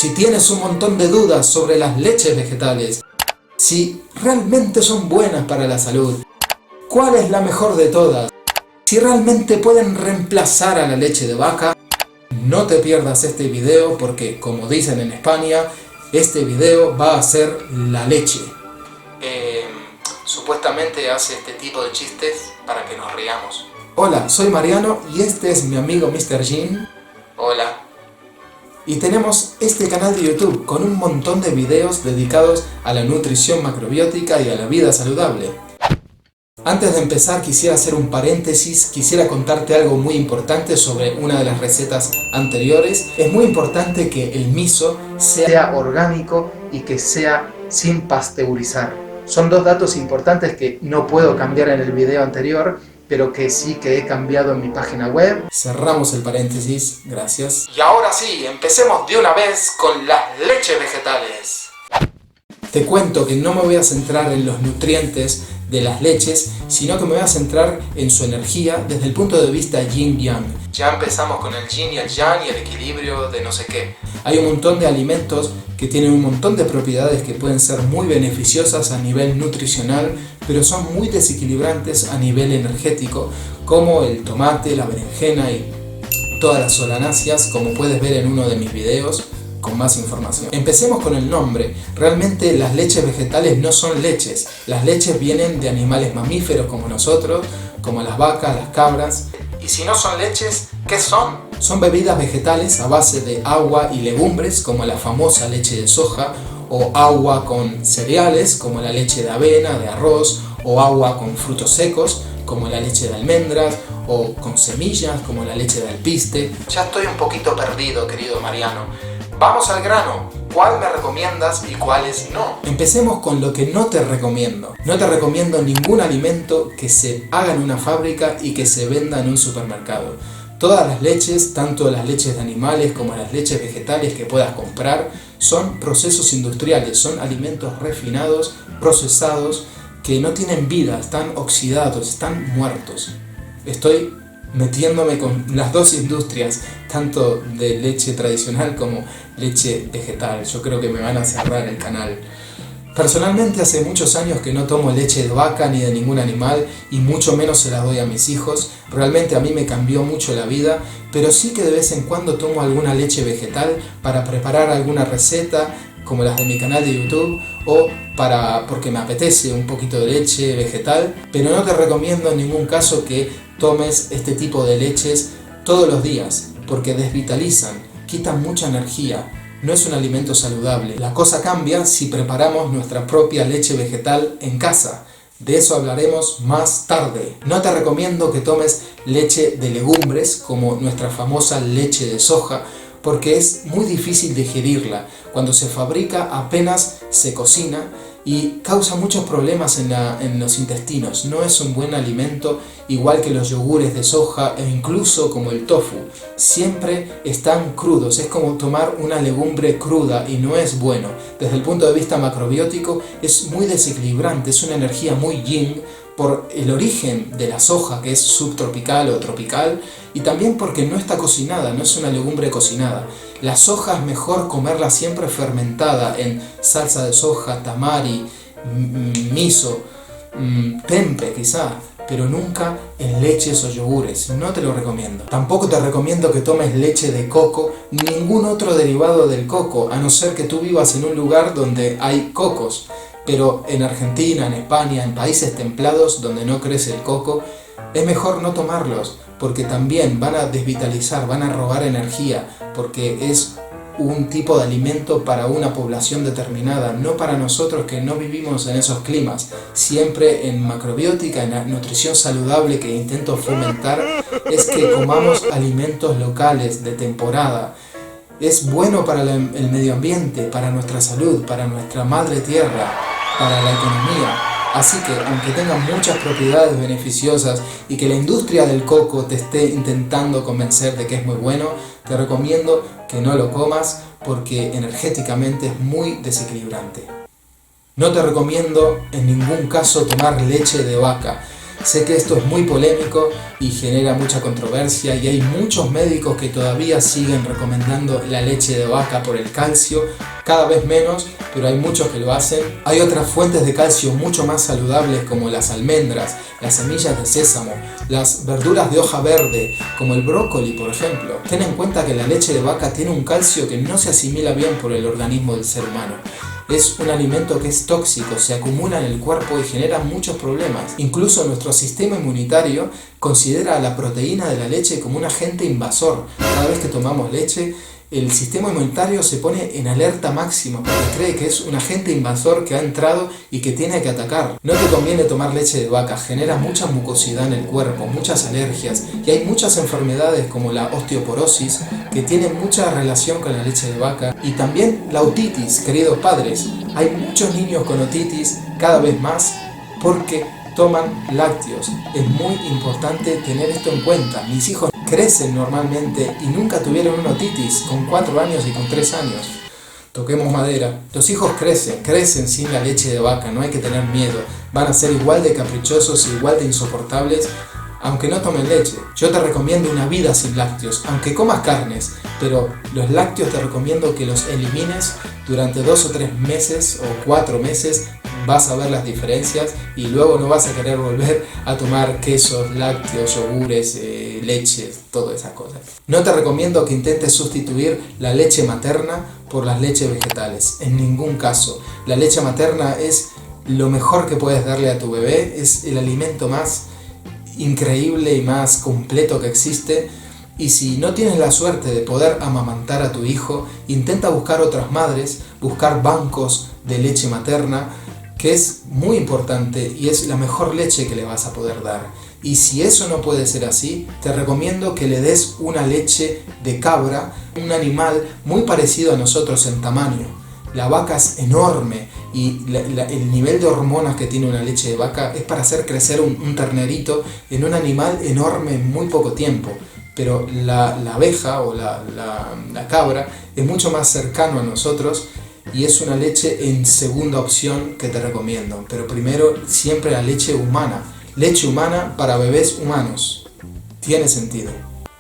Si tienes un montón de dudas sobre las leches vegetales, si realmente son buenas para la salud, cuál es la mejor de todas, si realmente pueden reemplazar a la leche de vaca, no te pierdas este video porque, como dicen en España, este video va a ser la leche. Supuestamente hace este tipo de chistes para que nos riamos. Hola, soy Mariano y este es mi amigo Mr. Jean. Hola. Y tenemos este canal de YouTube con un montón de videos dedicados a la nutrición macrobiótica y a la vida saludable. Antes de empezar quisiera hacer un paréntesis, quisiera contarte algo muy importante sobre una de las recetas anteriores. Es muy importante que el miso sea orgánico y que sea sin pasteurizar. Son dos datos importantes que no puedo cambiar en el video anterior, pero que sí que he cambiado en mi página web. Cerramos el paréntesis, gracias. Y ahora sí, empecemos de una vez con las leches vegetales. Te cuento que no me voy a centrar en los nutrientes de las leches, sino que me voy a centrar en su energía desde el punto de vista yin-yang. Ya empezamos con el yin y el yang y el equilibrio de no sé qué. Hay un montón de alimentos que tienen un montón de propiedades que pueden ser muy beneficiosas a nivel nutricional, pero son muy desequilibrantes a nivel energético, como el tomate, la berenjena y todas las solanáceas, como puedes ver en uno de mis videos con más información. Empecemos con el nombre. Realmente las leches vegetales no son leches. Las leches vienen de animales mamíferos como nosotros, como las vacas, las cabras. Y si no son leches, ¿qué son? Son bebidas vegetales a base de agua y legumbres, como la famosa leche de soja, o agua con cereales, como la leche de avena, de arroz, o agua con frutos secos, como la leche de almendras, o con semillas, como la leche de alpiste. Ya estoy un poquito perdido, querido Mariano. Vamos al grano. ¿Cuál me recomiendas y cuáles no? Empecemos con lo que no te recomiendo. No te recomiendo ningún alimento que se haga en una fábrica y que se venda en un supermercado. Todas las leches, tanto las leches de animales como las leches vegetales que puedas comprar, son procesos industriales, son alimentos refinados, procesados, que no tienen vida, están oxidados, están muertos. Estoy metiéndome con las dos industrias, tanto de leche tradicional como leche vegetal. Yo creo que me van a cerrar el canal. Personalmente hace muchos años que no tomo leche de vaca ni de ningún animal y mucho menos se la doy a mis hijos. Realmente a mí me cambió mucho la vida, pero sí que de vez en cuando tomo alguna leche vegetal para preparar alguna receta como las de mi canal de YouTube o porque me apetece un poquito de leche vegetal, pero no te recomiendo en ningún caso que tomes este tipo de leches todos los días porque desvitalizan, quitan mucha energía. No es un alimento saludable. La cosa cambia si preparamos nuestra propia leche vegetal en casa. De eso hablaremos más tarde. No te recomiendo que tomes leche de legumbres como nuestra famosa leche de soja porque es muy difícil digerirla. Cuando se fabrica apenas se cocina y causa muchos problemas en los intestinos. No es un buen alimento, igual que los yogures de soja e incluso como el tofu. Siempre están crudos, es como tomar una legumbre cruda y no es bueno. Desde el punto de vista macrobiótico es muy desequilibrante, es una energía muy yin por el origen de la soja, que es subtropical o tropical, y también porque no está cocinada, no es una legumbre cocinada. La soja es mejor comerla siempre fermentada en salsa de soja, tamari, miso, tempe quizá, pero nunca en leches o yogures. No te lo recomiendo. Tampoco te recomiendo que tomes leche de coco ni ningún otro derivado del coco, a no ser que tú vivas en un lugar donde hay cocos. Pero en Argentina, en España, en países templados donde no crece el coco, es mejor no tomarlos, porque también van a desvitalizar, van a robar energía, porque es un tipo de alimento para una población determinada, no para nosotros que no vivimos en esos climas. Siempre en macrobiótica, en la nutrición saludable que intento fomentar, es que comamos alimentos locales, de temporada. Es bueno para el medio ambiente, para nuestra salud, para nuestra madre tierra, para la economía. Así que, aunque tenga muchas propiedades beneficiosas y que la industria del coco te esté intentando convencer de que es muy bueno, te recomiendo que no lo comas porque energéticamente es muy desequilibrante. No te recomiendo en ningún caso tomar leche de vaca. Sé que esto es muy polémico y genera mucha controversia y hay muchos médicos que todavía siguen recomendando la leche de vaca por el calcio, cada vez menos, pero hay muchos que lo hacen. Hay otras fuentes de calcio mucho más saludables como las almendras, las semillas de sésamo, las verduras de hoja verde, como el brócoli por ejemplo. Ten en cuenta que la leche de vaca tiene un calcio que no se asimila bien por el organismo del ser humano. Es un alimento que es tóxico, se acumula en el cuerpo y genera muchos problemas. Incluso nuestro sistema inmunitario considera a la proteína de la leche como un agente invasor. Cada vez que tomamos leche, el sistema inmunitario se pone en alerta máxima porque cree que es un agente invasor que ha entrado y que tiene que atacar. No te conviene tomar leche de vaca, genera mucha mucosidad en el cuerpo, muchas alergias y hay muchas enfermedades como la osteoporosis que tienen mucha relación con la leche de vaca y también la otitis, queridos padres. Hay muchos niños con otitis cada vez más porque toman lácteos. Es muy importante tener esto en cuenta. Mis hijos crecen normalmente y nunca tuvieron una otitis con 4 años y con 3 años. Toquemos madera. Los hijos crecen sin la leche de vaca, no hay que tener miedo. Van a ser igual de caprichosos e igual de insoportables aunque no tomen leche. Yo te recomiendo una vida sin lácteos, aunque comas carnes, pero los lácteos te recomiendo que los elimines durante 2 o 3 meses o 4 meses. Vas a ver las diferencias y luego no vas a querer volver a tomar quesos, lácteos, yogures, leche, todas esas cosas. No te recomiendo que intentes sustituir la leche materna por las leches vegetales, en ningún caso. La leche materna es lo mejor que puedes darle a tu bebé, es el alimento más increíble y más completo que existe. Y si no tienes la suerte de poder amamantar a tu hijo, intenta buscar otras madres, buscar bancos de leche materna, que es muy importante y es la mejor leche que le vas a poder dar. Y si eso no puede ser así, te recomiendo que le des una leche de cabra, un animal muy parecido a nosotros en tamaño. La vaca es enorme y el nivel de hormonas que tiene una leche de vaca es para hacer crecer un ternerito en un animal enorme en muy poco tiempo. Pero la abeja o la cabra es mucho más cercano a nosotros y es una leche en segunda opción que te recomiendo. Pero primero, siempre la leche humana. Leche humana para bebés humanos. Tiene sentido.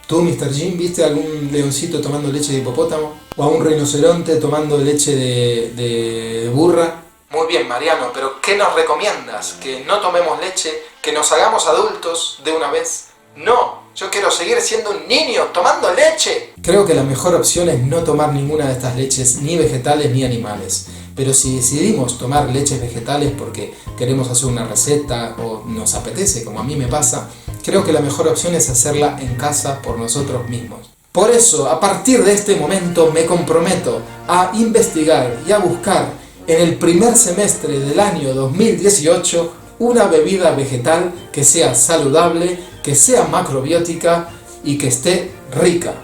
¿Tú, Mr. Jim, viste algún leoncito tomando leche de hipopótamo? ¿O a un rinoceronte tomando leche de burra? Muy bien, Mariano, pero ¿qué nos recomiendas? ¿Que no tomemos leche? ¿Que nos hagamos adultos de una vez? ¡No! Yo quiero seguir siendo un niño tomando leche. Creo que la mejor opción es no tomar ninguna de estas leches, ni vegetales ni animales. Pero si decidimos tomar leches vegetales porque queremos hacer una receta o nos apetece, como a mí me pasa, creo que la mejor opción es hacerla en casa por nosotros mismos. Por eso, a partir de este momento me comprometo a investigar y a buscar en el primer semestre del año 2018 una bebida vegetal que sea saludable, que sea macrobiótica y que esté rica.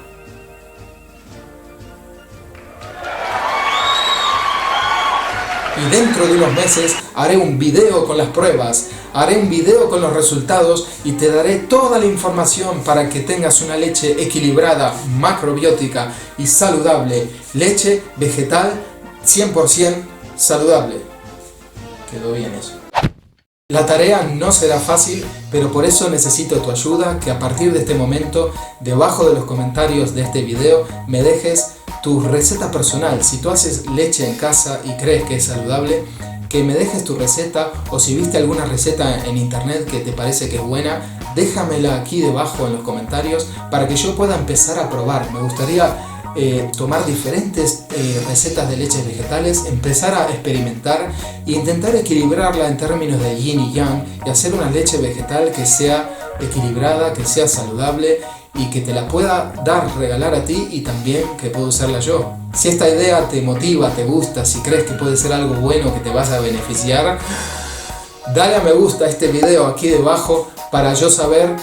Y dentro de unos meses haré un video con las pruebas, haré un video con los resultados y te daré toda la información para que tengas una leche equilibrada, macrobiótica y saludable. Leche vegetal 100% saludable. Quedó bien eso. La tarea no será fácil, pero por eso necesito tu ayuda, que a partir de este momento, debajo de los comentarios de este video, me dejes tu receta personal. Si tú haces leche en casa y crees que es saludable, que me dejes tu receta, o si viste alguna receta en internet que te parece que es buena, déjamela aquí debajo en los comentarios para que yo pueda empezar a probar. Me gustaría tomar diferentes recetas de leches vegetales, empezar a experimentar e intentar equilibrarla en términos de yin y yang y hacer una leche vegetal que sea equilibrada, que sea saludable y que te la pueda regalar a ti y también que pueda usarla yo. Si esta idea te motiva, te gusta, si crees que puede ser algo bueno que te vas a beneficiar, dale a me gusta a este video aquí debajo para yo saber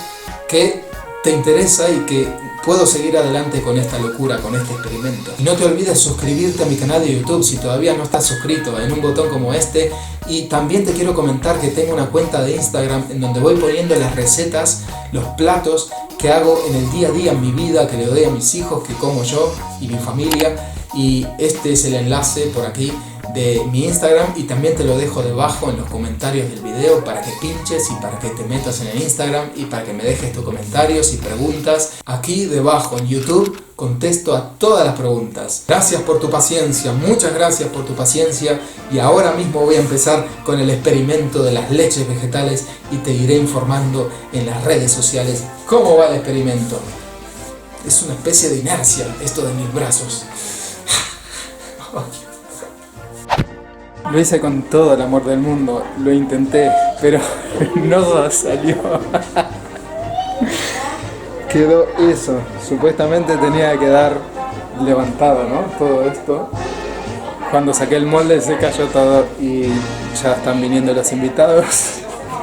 que te interesa y que puedo seguir adelante con esta locura, con este experimento. Y no te olvides suscribirte a mi canal de YouTube si todavía no estás suscrito, en un botón como este. Y también te quiero comentar que tengo una cuenta de Instagram en donde voy poniendo las recetas, los platos que hago en el día a día en mi vida, que le doy a mis hijos, que como yo y mi familia. Y este es el enlace por aquí de mi Instagram, y también te lo dejo debajo en los comentarios del video para que pinches y para que te metas en el Instagram y para que me dejes tus comentarios y preguntas. Aquí debajo en YouTube contesto a todas las preguntas. Gracias por tu paciencia, muchas gracias por tu paciencia, y ahora mismo voy a empezar con el experimento de las leches vegetales y te iré informando en las redes sociales cómo va el experimento. Es una especie de inercia esto de mis brazos. Lo hice con todo el amor del mundo, lo intenté, pero no salió. Quedó eso. Supuestamente tenía que quedar levantado, ¿no? Todo esto. Cuando saqué el molde se cayó todo y ya están viniendo los invitados.